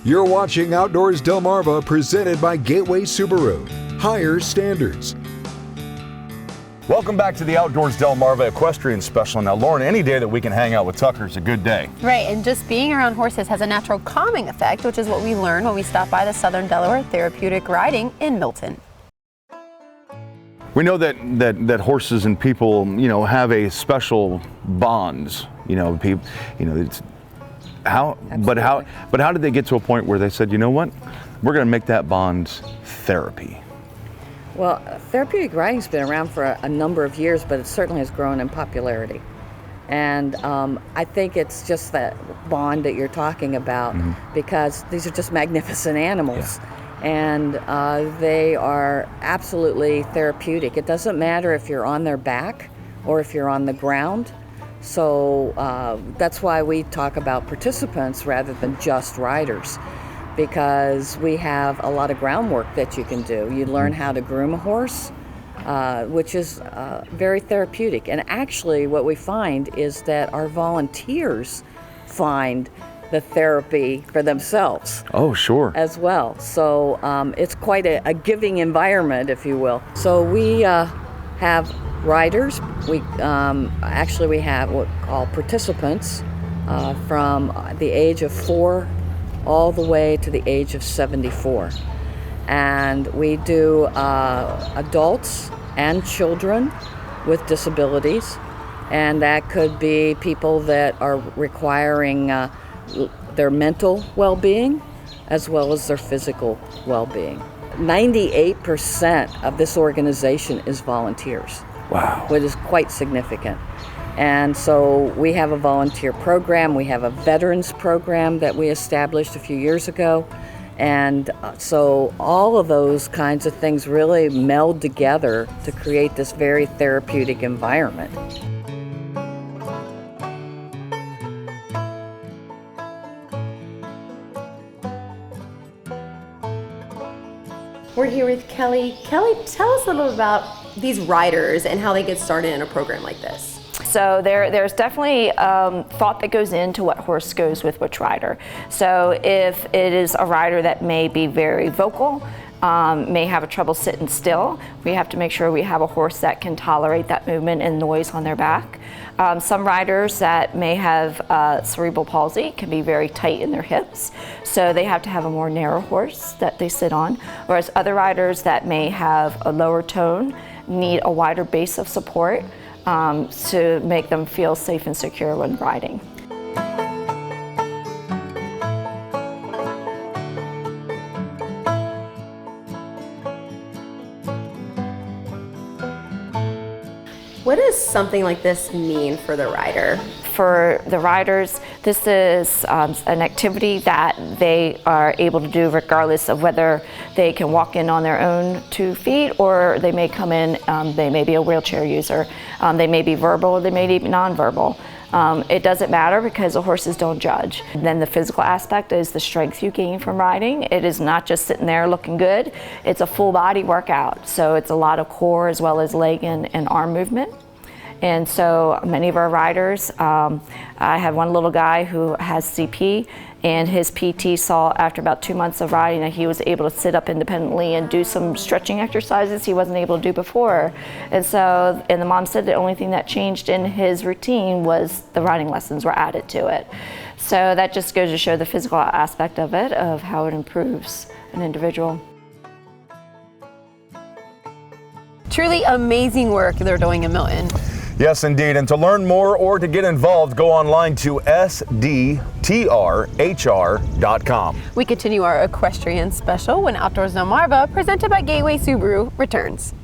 You're watching Outdoors Delmarva, presented by Gateway Subaru. Higher standards. Welcome back to the Outdoors Delmarva Equestrian Special. Now, Lauren, any day that we can hang out with Tucker is a good day. Right, and just being around horses has a natural calming effect, which is what we learned when we stopped by the Southern Delaware Therapeutic riding in Milton. We know that horses and people, have a special bonds. It's how. But how did they get to a point where they said, you know what, we're going to make that bond therapy? Well, therapeutic riding's been around for a number of years, but it certainly has grown in popularity. And I think it's just that bond that you're talking about, because these are just magnificent animals. Yeah. And they are absolutely therapeutic. It doesn't matter if you're on their back or if you're on the ground. So that's why we talk about participants rather than just riders, because we have a lot of groundwork that you can do. You learn how to groom a horse, which is very therapeutic. And actually what we find is that our volunteers find the therapy for themselves. Oh, sure. As well. So it's quite a giving environment, if you will. So we have riders. We have what we call participants from the age of 4 all the way to the age of 74. And we do adults and children with disabilities, and that could be people that are requiring their mental well-being as well as their physical well-being. 98% of this organization is volunteers. Wow. Which is quite significant. And so we have a volunteer program. We have a veterans program that we established a few years ago. And so all of those kinds of things really meld together to create this very therapeutic environment. We're here with Kelly. Kelly, tell us a little about these riders and how they get started in a program like this. So there's definitely thought that goes into what horse goes with which rider. So if it is a rider that may be very vocal, may have a trouble sitting still, we have to make sure we have a horse that can tolerate that movement and noise on their back. Some riders that may have cerebral palsy can be very tight in their hips, so they have to have a more narrow horse that they sit on, whereas other riders that may have a lower tone need a wider base of support to make them feel safe and secure when riding. What does something like this mean for the rider? For the riders, this is an activity that they are able to do regardless of whether they can walk in on their own 2 feet or they may come in, they may be a wheelchair user, they may be verbal, they may be nonverbal. It doesn't matter because the horses don't judge. And then the physical aspect is the strength you gain from riding. It is not just sitting there looking good, it's a full body workout. So it's a lot of core as well as leg and arm movement. And so many of our riders, I have one little guy who has CP, and his PT saw after about 2 months of riding that he was able to sit up independently and do some stretching exercises he wasn't able to do before. And the mom said the only thing that changed in his routine was the riding lessons were added to it. So that just goes to show the physical aspect of it, of how it improves an individual. Truly amazing work they're doing in Milton. Yes, indeed. And to learn more or to get involved, go online to SDTRHR.com. We continue our equestrian special when Outdoors Delmarva, presented by Gateway Subaru, returns.